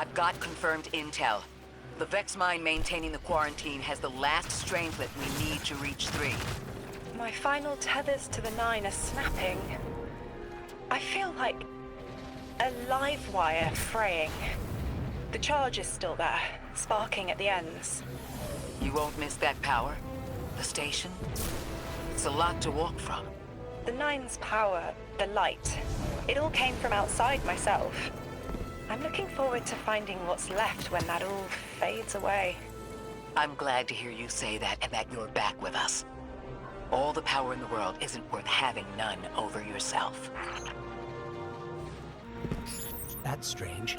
I've got confirmed intel. The Vex mine maintaining the quarantine has the last strangelet we need to reach 3. My final tethers to the 9 are snapping. I feel like a live wire fraying. The charge is still there, sparking at the ends. You won't miss that power? The station? It's a lot to walk from. The 9's power, the light, it all came from outside myself. I'm looking forward to finding what's left when that all fades away. I'm glad to hear you say that and that you're back with us. All the power in the world isn't worth having none over yourself. That's strange.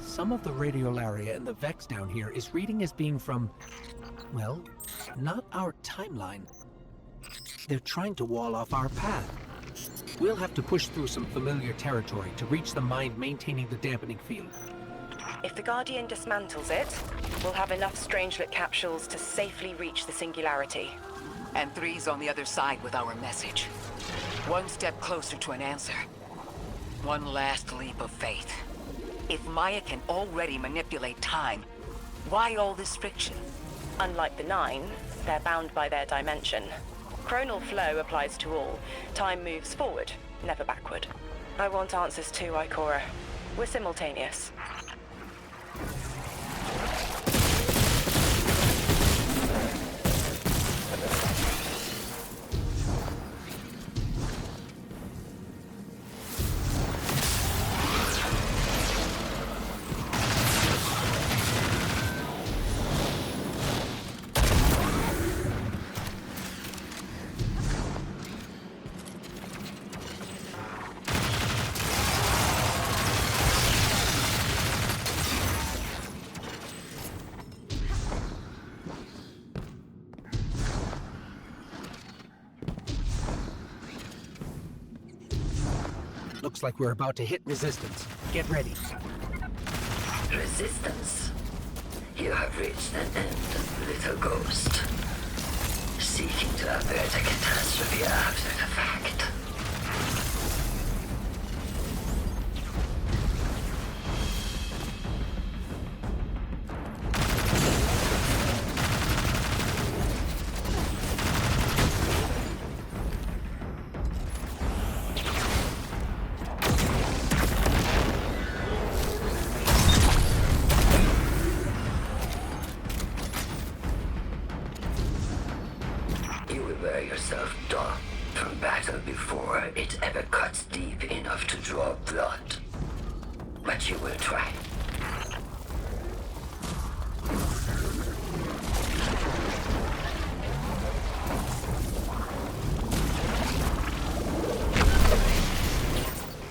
Some of the radiolaria in the Vex down here is reading as being from, well, not our timeline. They're trying to wall off our path. We'll have to push through some familiar territory to reach the mine maintaining the dampening field. If the Guardian dismantles it, we'll have enough Strangelet capsules to safely reach the Singularity. And 3's on the other side with our message. One step closer to an answer. One last leap of faith. If Maya can already manipulate time, why all this friction? Unlike the 9, they're bound by their dimension. Chronal flow applies to all. Time moves forward, never backward. I want answers too, Ikora. We're simultaneous. Looks like we're about to hit resistance. Get ready. Resistance? You have reached an end, little ghost. Seeking to avert a catastrophe after the fact.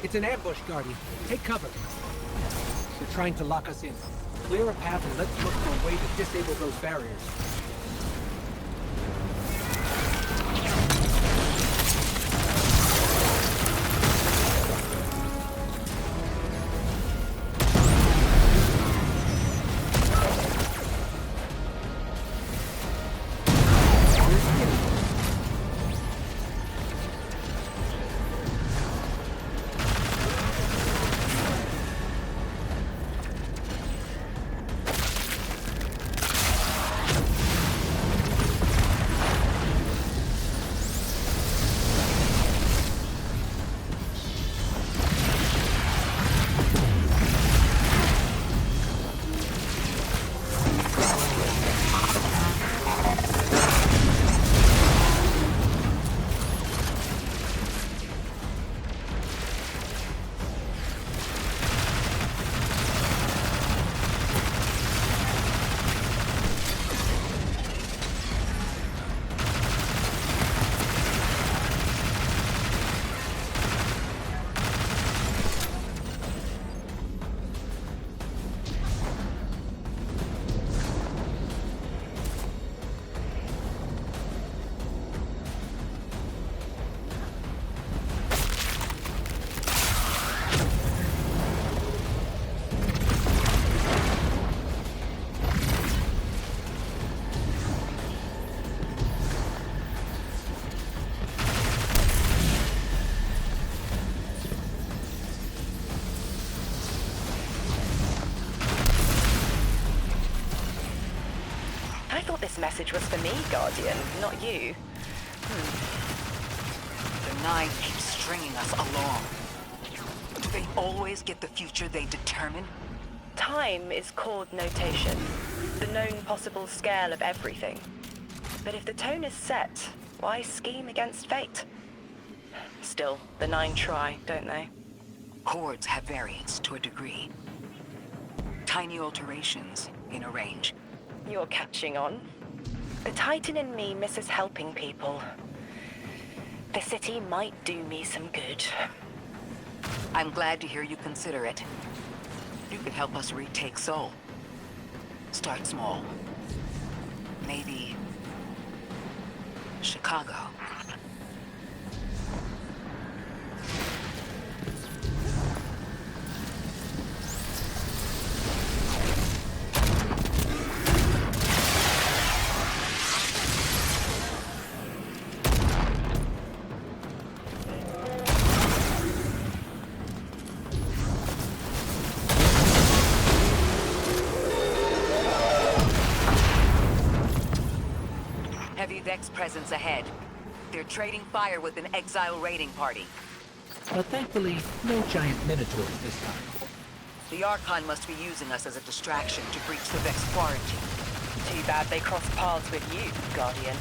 It's an ambush, Guardian. Take cover. They're trying to lock us in. Clear a path and let's look for a way to disable those barriers. this message was for me, Guardian, not you. The Nine keeps stringing us along. Do they always get the future they determine? Time is chord notation, the known possible scale of everything. But if the tone is set, why scheme against fate? Still, the Nine try, don't they? Chords have variance to a degree. Tiny alterations in a range. You're catching on. The Titan in me misses helping people. The city might do me some good. I'm glad to hear you consider it. You could help us retake Seoul. Start small. Maybe Chicago. Heavy Vex presence ahead. They're trading fire with an exile raiding party. But thankfully, no giant minotaurs this time. The Archon must be using us as a distraction to breach the Vex quarantine. Too bad they crossed paths with you, Guardian.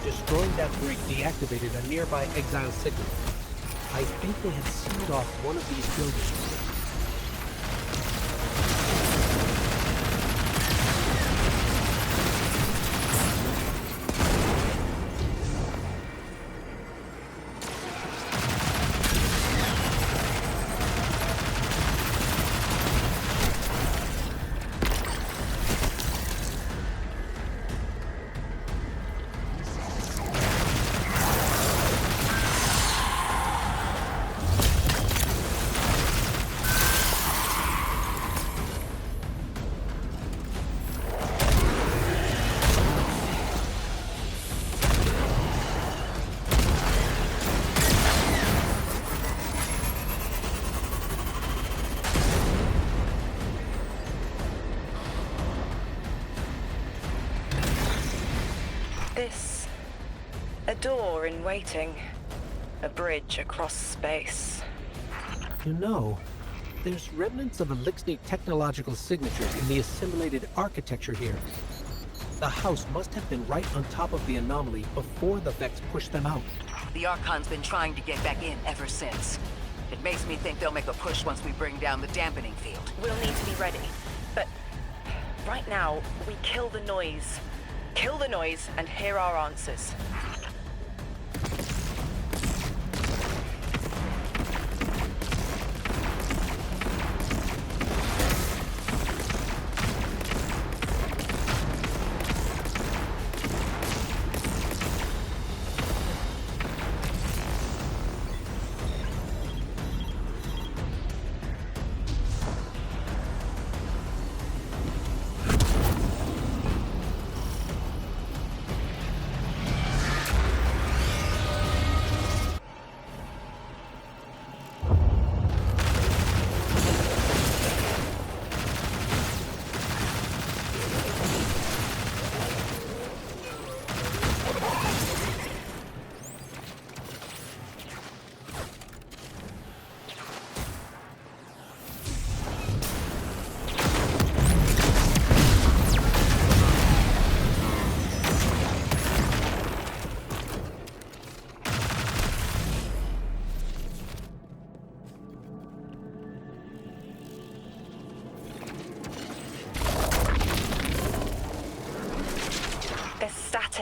Destroying that brig deactivated a nearby exile signal. I think they had sealed off one of these buildings. This... a door in waiting. A bridge across space. You know, there's remnants of Elixir technological signatures in the assimilated architecture here. The house must have been right on top of the anomaly before the Vex pushed them out. The Archon's been trying to get back in ever since. It makes me think they'll make a push once we bring down the dampening field. We'll need to be ready. But right now, we kill the noise. Kill the noise and hear our answers.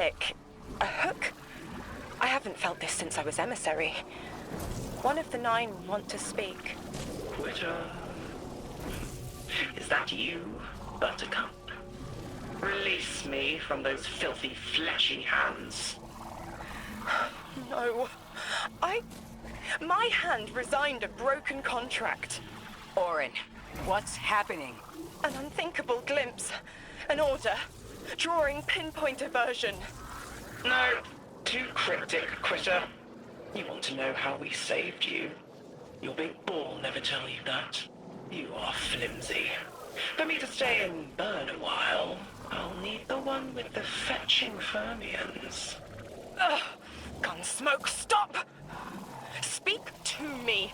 relic. A hook? I haven't felt this since I was emissary. One of the 9 want to speak. Quitter. Is that you, Buttercup? Release me from those filthy, fleshy hands. No. My hand resigned a broken contract. Orin, what's happening? An unthinkable glimpse. An order. Drawing pinpoint aversion. No, too cryptic, Quitter. You want to know how we saved you? Your big ball never tell you that. You are flimsy. For me to stay and burn a while, I'll need the one with the fetching fermions. Ugh! Gunsmoke, stop! Speak to me,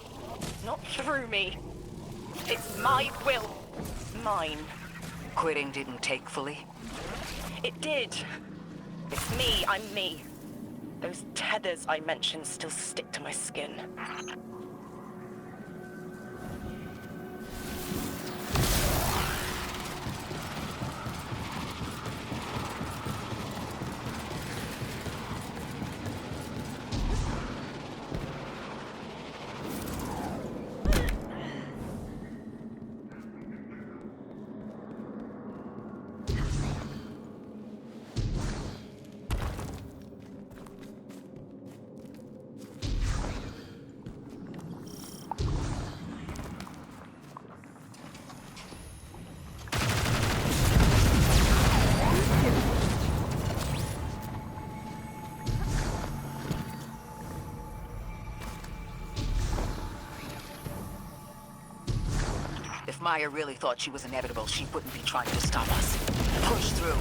not through me. It's my will. Mine. Quitting didn't take fully? It did. It's me, I'm me. Those tethers I mentioned still stick to my skin. If Maya really thought she was inevitable, she wouldn't be trying to stop us. Push through.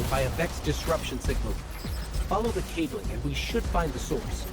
By a Vex disruption signal. Follow the cabling and we should find the source.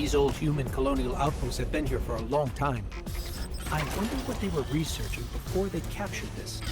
These old human colonial outposts have been here for a long time. I wonder what they were researching before they captured this.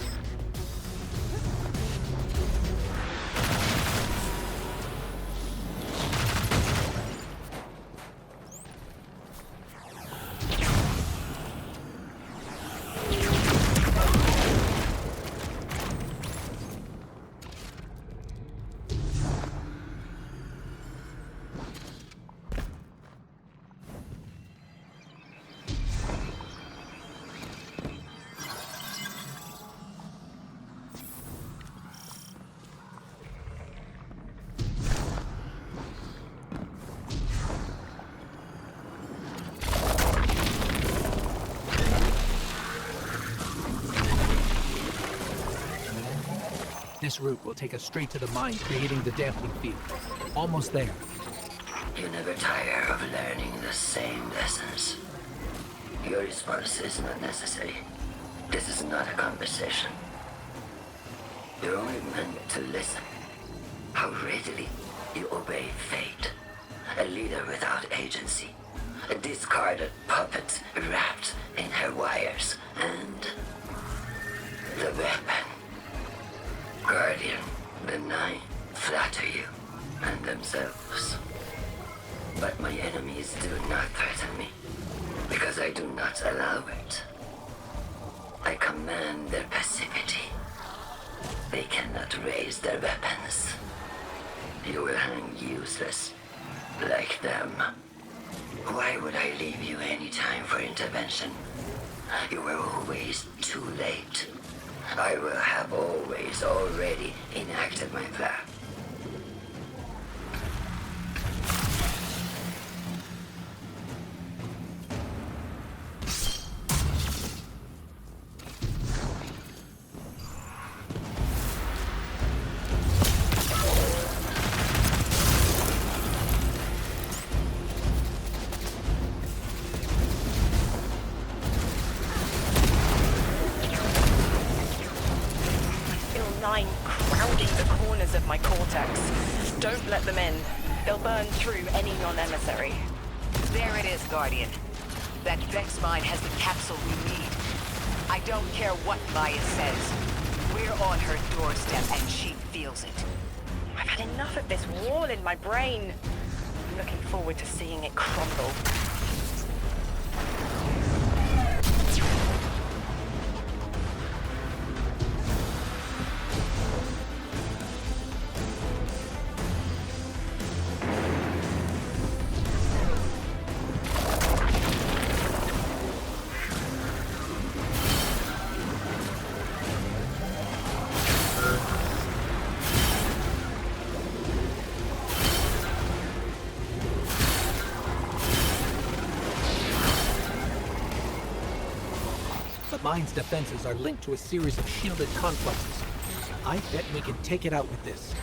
This route will take us straight to the mine, creating the dampening field. Almost there. You never tire of learning the same lessons. Your response is not necessary. This is not a conversation. You're only meant to listen. How readily you obey fate. A leader without agency. A discarded puppet wrapped in her wires. And the weapon. Guardian, the Nine flatter you and themselves. But my enemies do not threaten me, because I do not allow it. I command their passivity. They cannot raise their weapons. You will hang useless, like them. Why would I leave you any time for intervention? You were always too late. I will have always already enacted my plan. Crowding the corners of my cortex. Don't let them in. They'll burn through any non-emissary. There it is, Guardian. That Vex mine has the capsule we need. I don't care what Maya says. We're on her doorstep and she feels it. I've had enough of this wall in my brain. I'm looking forward to seeing it crumble. The mine's defenses are linked to a series of shielded complexes. I bet we can take it out with this.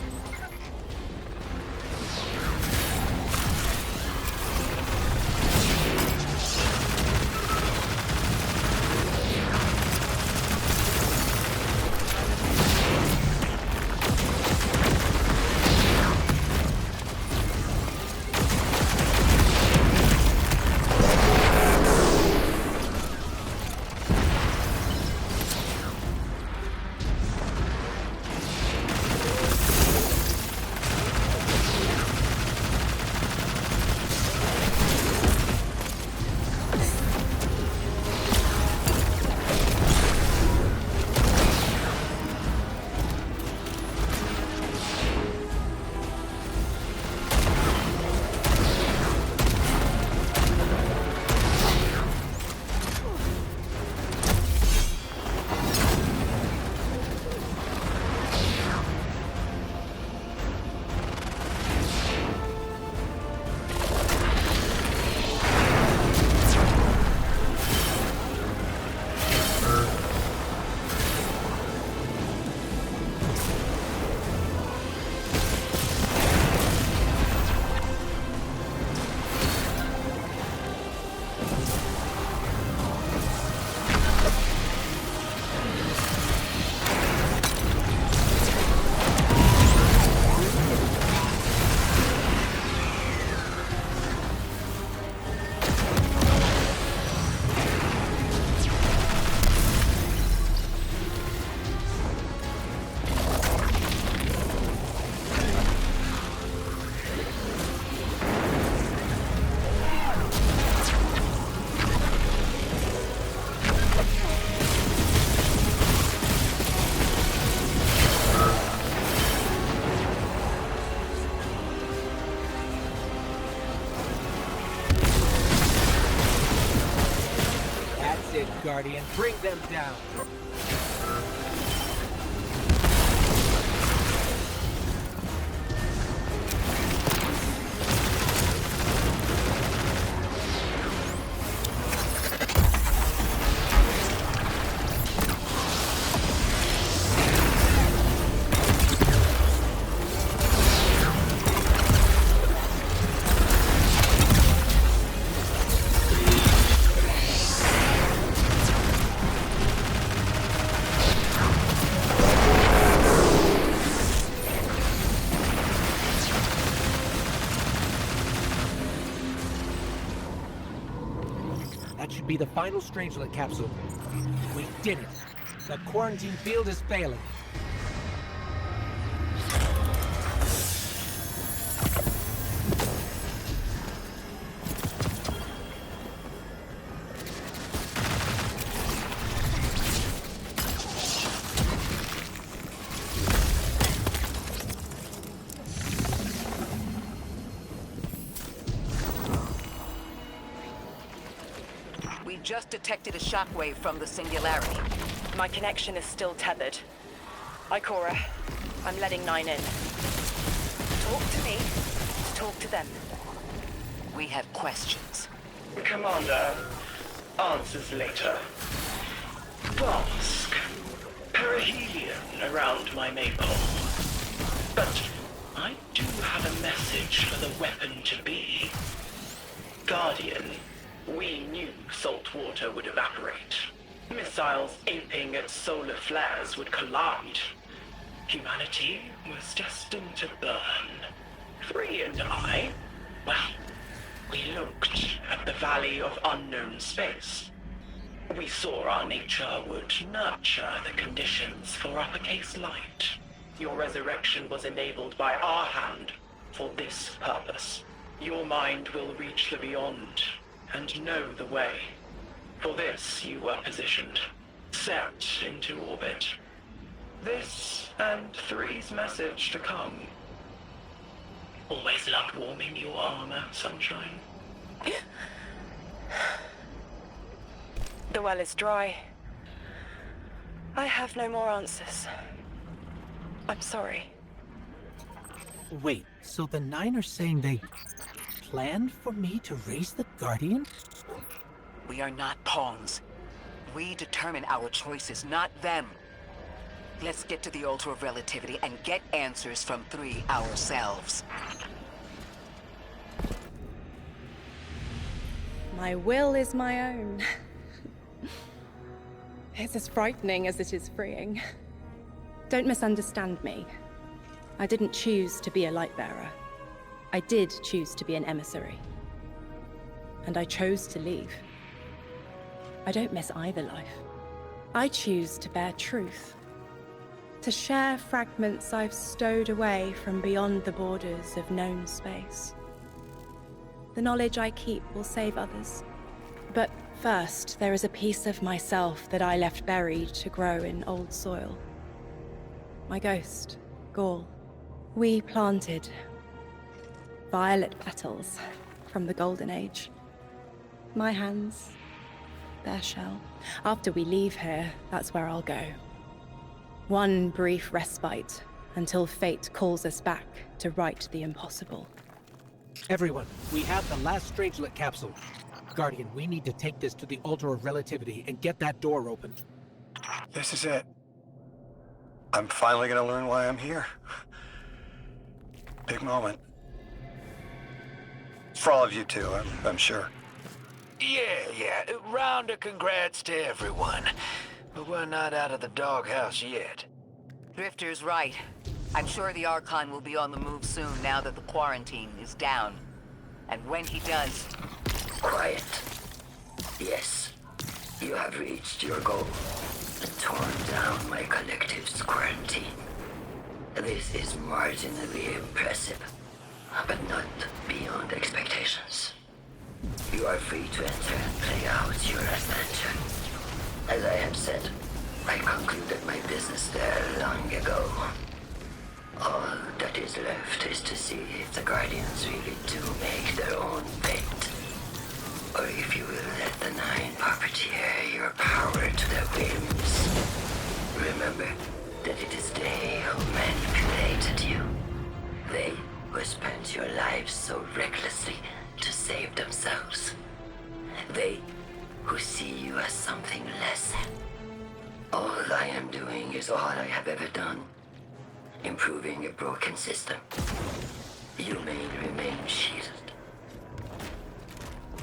Guardian. Bring them down. That should be the final Strangelet capsule. We did it. The quarantine field is failing. We just detected a shockwave from the singularity. My connection is still tethered. Ikora, I'm letting 9 in. Talk to me. Talk to them. We have questions. Commander, answers later. Bosk. Perihelion around my maypole. But I do have a message for the weapon to be. Guardian, we knew salt water would evaporate. Missiles aping at solar flares would collide. Humanity was destined to burn. 3 and I, well, we looked at the Valley of Unknown Space. We saw our nature would nurture the conditions for uppercase light. Your resurrection was enabled by our hand for this purpose. Your mind will reach the beyond and know the way. For this you were positioned, set into orbit. This and 3's message to come. Always loved warming your armor, Sunshine. The well is dry. I have no more answers. I'm sorry. Wait, so the 9 are saying they planned for me to raise the Guardian? We are not pawns. We determine our choices, not them. Let's get to the Altar of Relativity and get answers from 3 ourselves. My will is my own. It's as frightening as it is freeing. Don't misunderstand me. I didn't choose to be a light-bearer. I did choose to be an emissary. And I chose to leave. I don't miss either life. I choose to bear truth. To share fragments I've stowed away from beyond the borders of known space. The knowledge I keep will save others. But first, there is a piece of myself that I left buried to grow in old soil. My ghost, Gaul. We planted violet petals from the Golden Age. My hands, their shell. After we leave here, that's where I'll go. One brief respite until fate calls us back to right the impossible. Everyone, we have the last Strangelet capsule. Guardian, we need to take this to the Altar of Relativity and get that door open. This is it. I'm finally gonna learn why I'm here. Big moment. For all of you too, I'm sure. Yeah. Round of congrats to everyone. But we're not out of the doghouse yet. Drifter's right. I'm sure the Archon will be on the move soon now that the quarantine is down. And when he does... Quiet. Yes, you have reached your goal. Torn down my collective's quarantine. This is marginally impressive, but not beyond expectations. You are free to enter and play out your adventure. As I have said, I concluded my business there long ago. All that is left is to see if the Guardians really do make their own fate. or if you will let the Nine puppeteer your power to their whims. Remember that it is they who manipulated you. They who spent your lives so recklessly to save themselves. They who see you as something less. All I am doing is all I have ever done. Improving a broken system. You may remain shielded.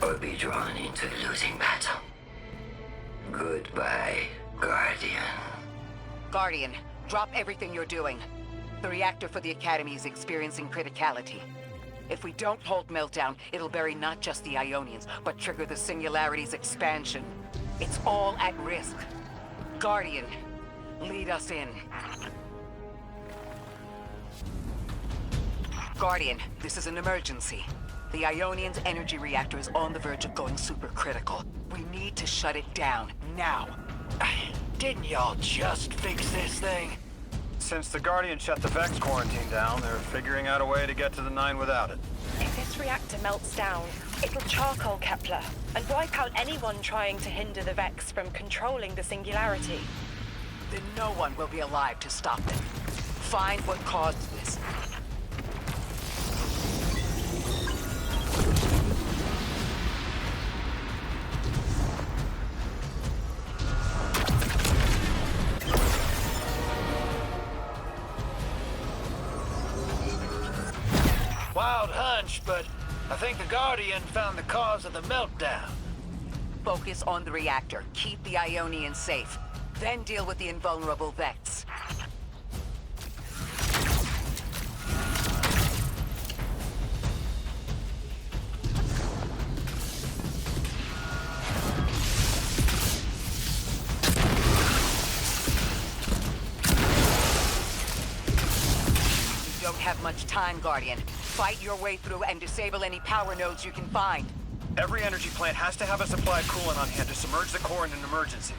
Or be drawn into a losing battle. Goodbye, Guardian. Guardian, drop everything you're doing. The reactor for the Academy is experiencing criticality. If we don't hold Meltdown, it'll bury not just the Ionians, but trigger the Singularity's expansion. It's all at risk. Guardian, lead us in. Guardian, this is an emergency. The Ionian's energy reactor is on the verge of going supercritical. We need to shut it down, now. Didn't y'all just fix this thing? Since the Guardian shut the Vex quarantine down, they're figuring out a way to get to the Nine without it. If this reactor melts down, it'll charcoal Kepler and wipe out anyone trying to hinder the Vex from controlling the Singularity. Then no one will be alive to stop them. Find what caused this. Wild hunch, but I think the Guardian found the cause of the meltdown. Focus on the reactor. Keep the Ionians safe. Then deal with the invulnerable Vex. You don't have much time, Guardian. Fight your way through and disable any power nodes you can find. Every energy plant has to have a supply of coolant on hand to submerge the core in an emergency.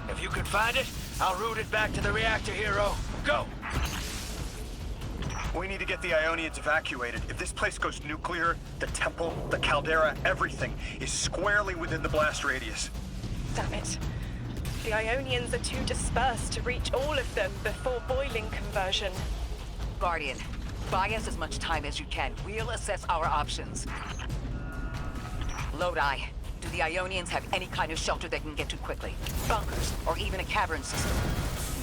If you can find it, I'll route it back to the reactor, Hero. Go! We need to get the Ionians evacuated. If this place goes nuclear, the temple, the caldera, everything is squarely within the blast radius. Damn it. The Ionians are too dispersed to reach all of them before boiling conversion. Guardian, buy us as much time as you can. We'll assess our options. Lodi, do the Ionians have any kind of shelter they can get to quickly? Bunkers, or even a cavern system?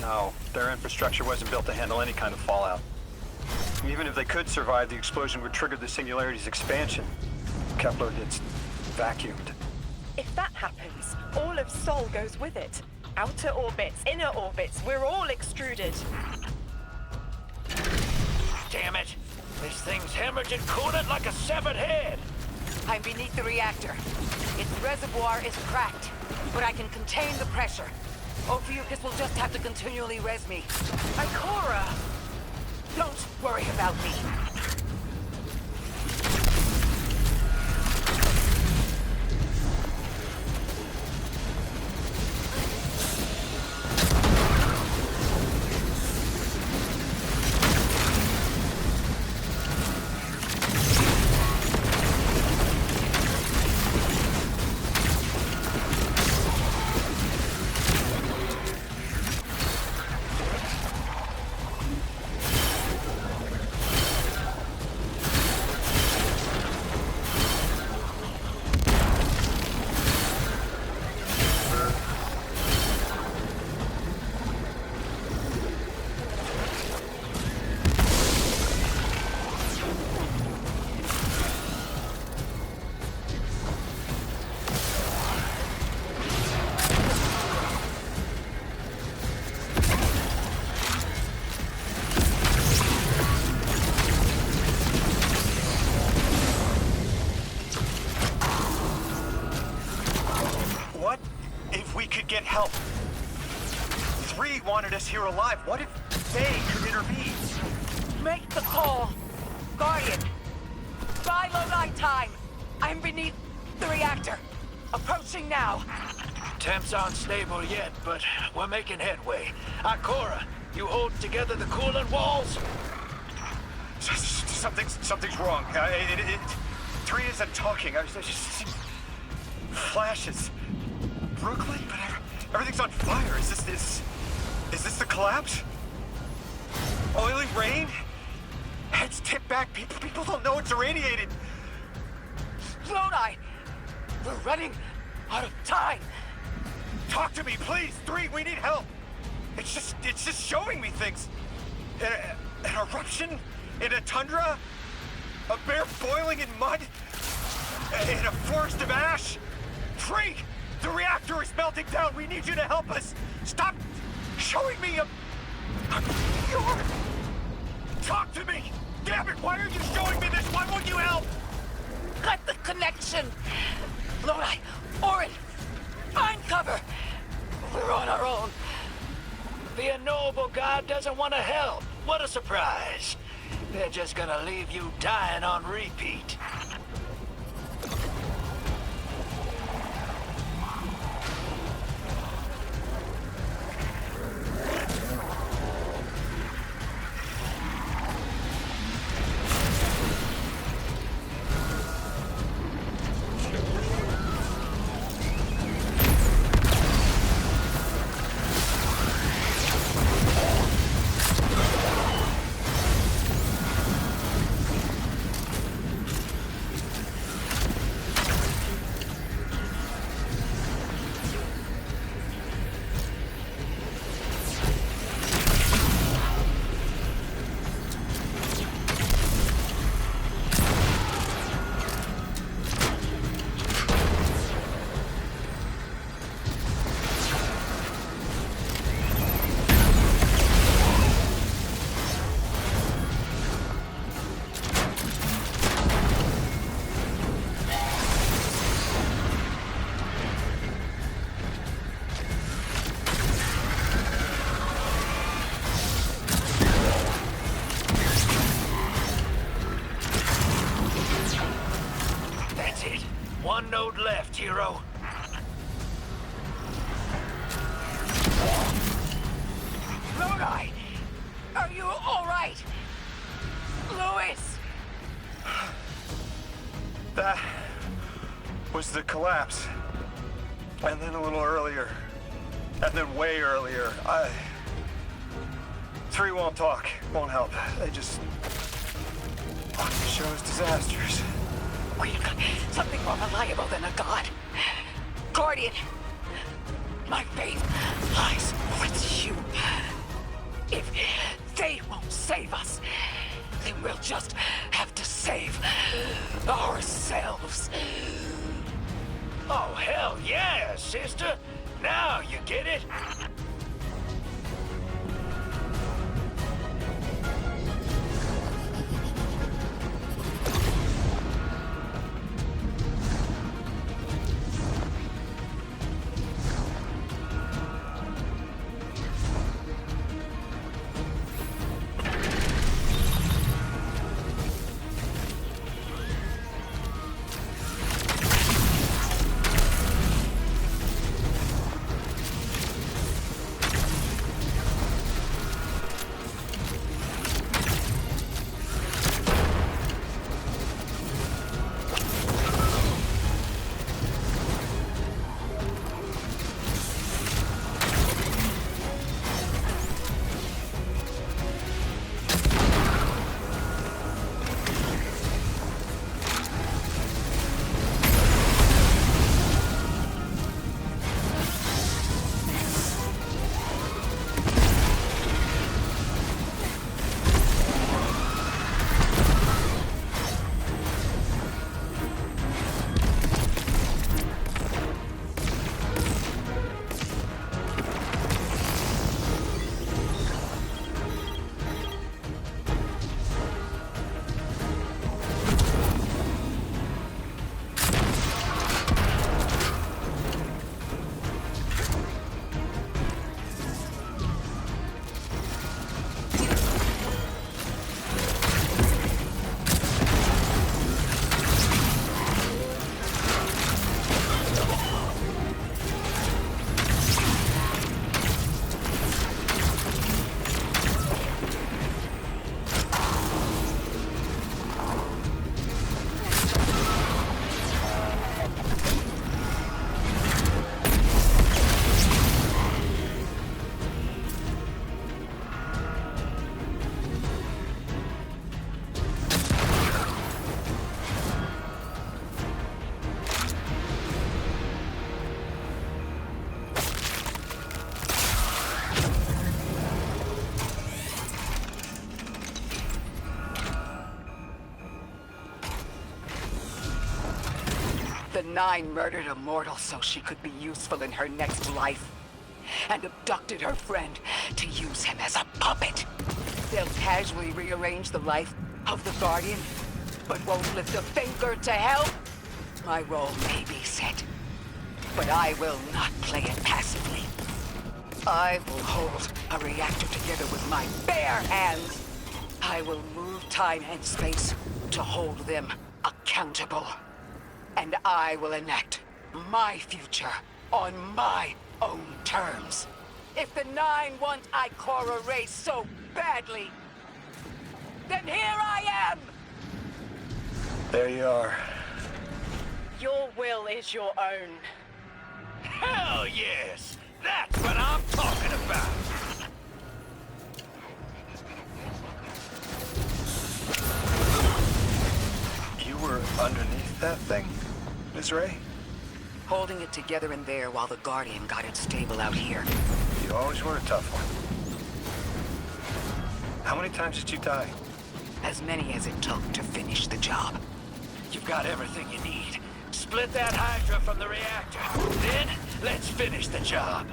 No, their infrastructure wasn't built to handle any kind of fallout. Even if they could survive, the explosion would trigger the Singularity's expansion. Kepler gets vacuumed. If that happens, all of Sol goes with it. Outer orbits, inner orbits, we're all extruded. Damn it! This thing's hemorrhaging coolant like a severed head! I'm beneath the reactor. Its reservoir is cracked, but I can contain the pressure. Ophiuchus will just have to continually res me. Ikora! Don't worry about me. What if we could get help? 3 wanted us here alive. What if they could intervene? Make the call! Guardian! Buy Lodi time! I'm beneath the reactor. Approaching now. Temps aren't stable yet, but we're making headway. Ikora, you hold together the coolant walls? Something's wrong. 3 isn't talking. flashes. Brooklyn, but everything's on fire. Is this the collapse? Oily rain? Heads tipped back. People don't know it's irradiated. Lodi! We're running out of time. Talk to me, please. 3, we need help. It's just showing me things. An eruption in a tundra, a bear boiling in mud, in a forest of ash. 3, the reactor is melting down. We need you to help us. Stop showing me a cure. Talk to me. Damn it, why are you showing me this? Why won't you help? Cut the connection. Lodi, Orin, find cover. We're on our own. The unknowable god doesn't want to help. What a surprise. They're just gonna leave you dying on repeat. One node left, hero. Lodi! Are you alright? Louis! That was the collapse. And then a little earlier. And then way earlier. 3 won't talk, won't help. They just want to show us disasters. We've got something more reliable than a god. Guardian, my faith lies with you. If they won't save us, then we'll just have to save ourselves. Oh, hell yeah, sister. Now you get it. Nine murdered a mortal so she could be useful in her next life, and abducted her friend to use him as a puppet. They'll casually rearrange the life of the Guardian, but won't lift a finger to help. My role may be set, but I will not play it passively. I will hold a reactor together with my bare hands. I will move time and space to hold them accountable. And I will enact my future on my own terms. If the Nine want Ikora race so badly, then here I am! There you are. Your will is your own. Hell yes! That's what I'm talking about! You were underneath that thing, Ms. Ray? Holding it together in there while the Guardian got it stable out here. You always were a tough one. How many times did you die? As many as it took to finish the job. You've got everything you need. Split that Hydra from the reactor. Then, let's finish the job.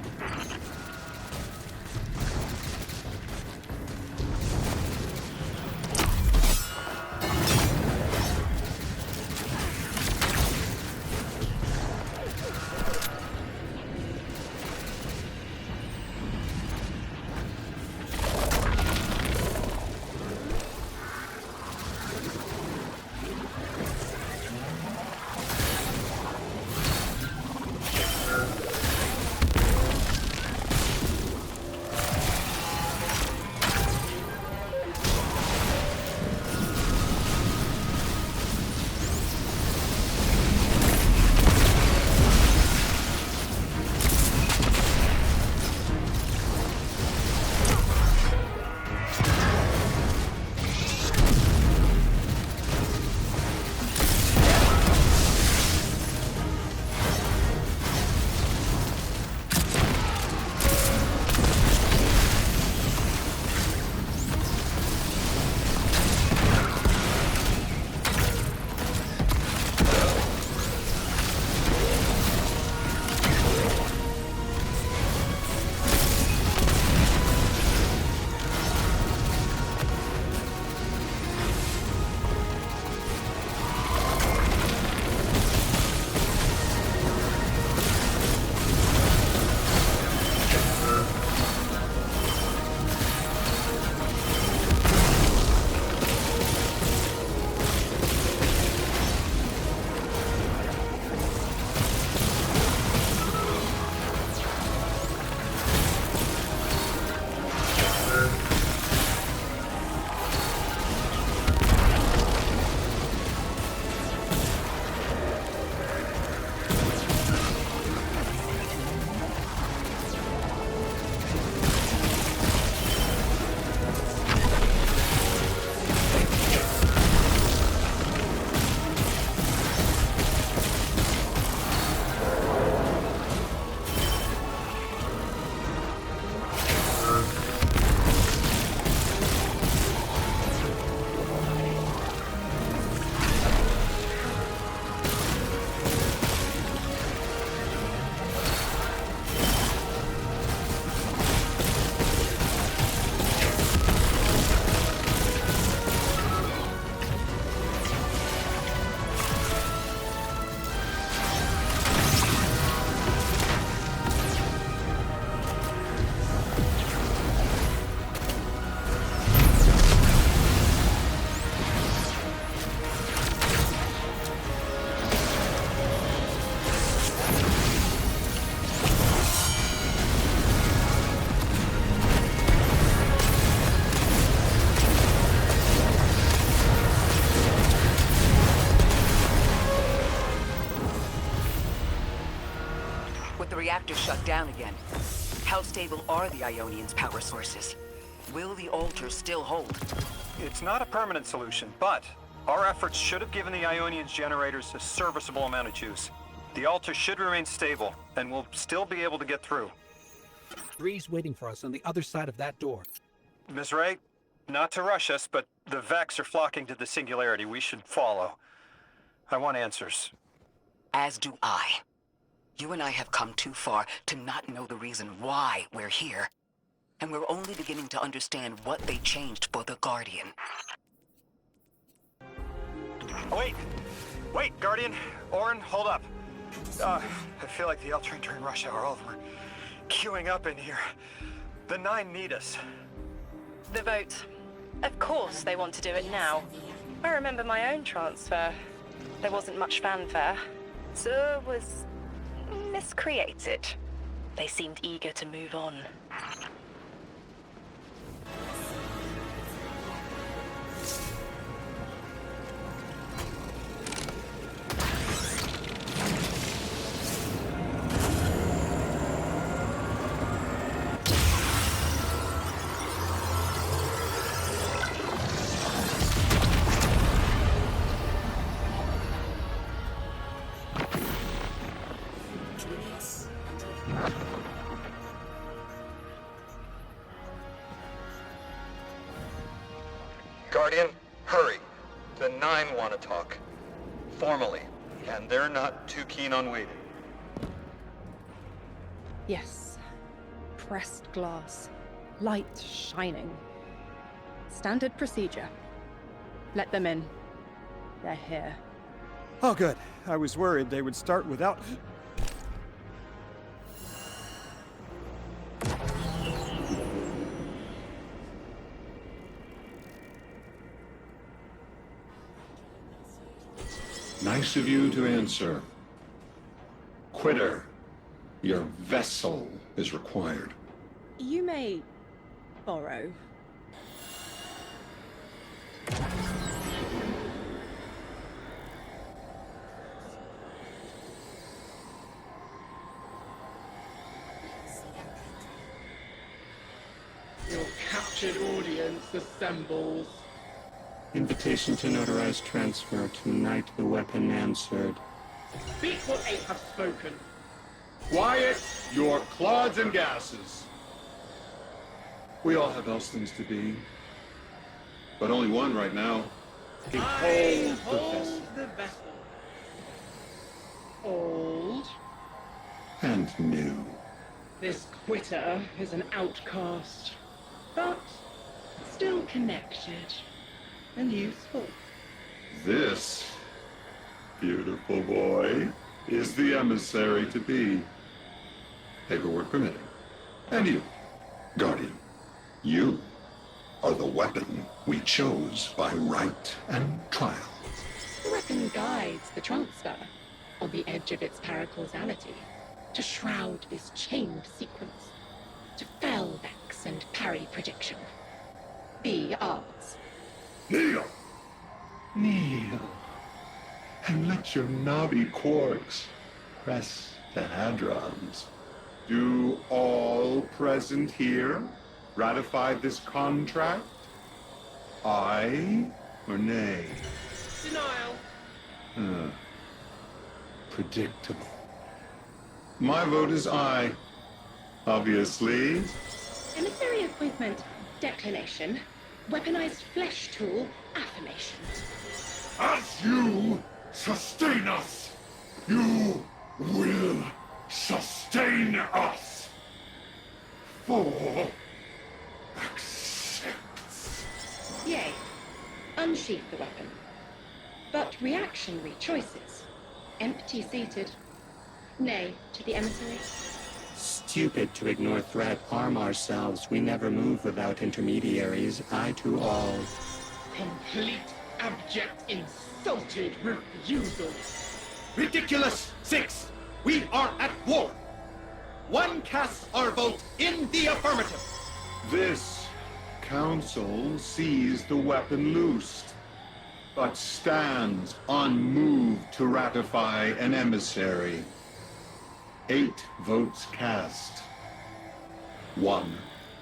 reactor shut down again. How stable are the Ionians' power sources? Will the altar still hold? It's not a permanent solution, but our efforts should have given the Ionians generators a serviceable amount of juice. The altar should remain stable, and we'll still be able to get through. Three's waiting for us on the other side of that door. Ms. Ray, not to rush us, but the Vex are flocking to the Singularity. We should follow. I want answers. As do I. You and I have come too far to not know the reason why we're here. And we're only beginning to understand what they changed for the Guardian. Wait, Guardian. Orin, hold up. I feel like the L train during rush hour. All of them are queuing up in here. The 9 need us. The vote. Of course they want to do it now. I remember my own transfer. There wasn't much fanfare. So it was miscreated. They seemed eager to move on. Guardian, hurry. The 9 want to talk. Formally. And they're not too keen on waiting. Yes. Pressed glass. Light shining. Standard procedure. Let them in. They're here. Oh, good. I was worried they would start without... Nice of you to answer. Quitter, your vessel is required. You may borrow. Your captured audience assembles. Invitation to notarize transfer. Tonight the weapon answered. Speak what eight have spoken. Quiet your clods and gases. We all have else things to be. But only one right now. Behold the vessel. Old. And new. This quitter is an outcast, but still connected and useful. This beautiful boy is the emissary to be. Paperwork permitting. And you, Guardian, you are the weapon we chose by right and trial. The weapon guides the transfer on the edge of its paracausality, to shroud this chained sequence, to fell Vex and parry prediction. Be ours. Kneel! Kneel. And let your knobby quarks press the hadrons. Do all present here ratify this contract? Aye or nay? Denial. Predictable. My vote is aye. Obviously. Emissary appointment, declination. Weaponized flesh tool, affirmation. As you sustain us, you will sustain us. For accepts. Yea. Unsheath the weapon. But reactionary choices. Empty-seated. Nay to the emissary. Stupid to ignore threat, arm ourselves. We never move without intermediaries. Aye to all. Complete, abject, insulted refusal. Ridiculous! 6! We are at war! One casts our vote in the affirmative! This council sees the weapon loosed, but stands unmoved to ratify an emissary. 8 votes cast. 1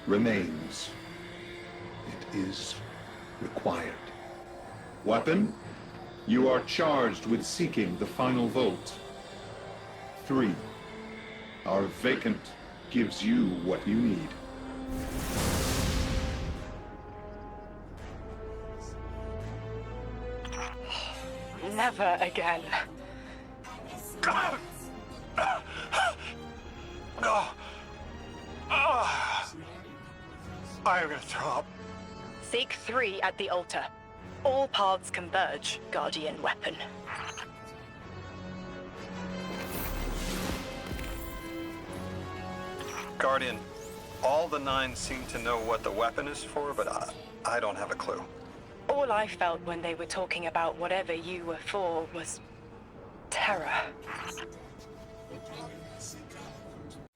remains. It is required. Weapon, you are charged with seeking the final vote. 3. Our vacant gives you what you need. Never again. I am gonna throw up. Seek 3 at the altar. All paths converge, Guardian weapon. Guardian, all the 9 seem to know what the weapon is for, but I don't have a clue. All I felt when they were talking about whatever you were for was terror.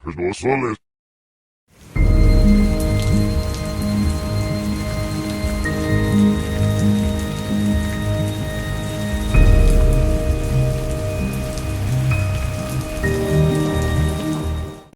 Pues vos soles.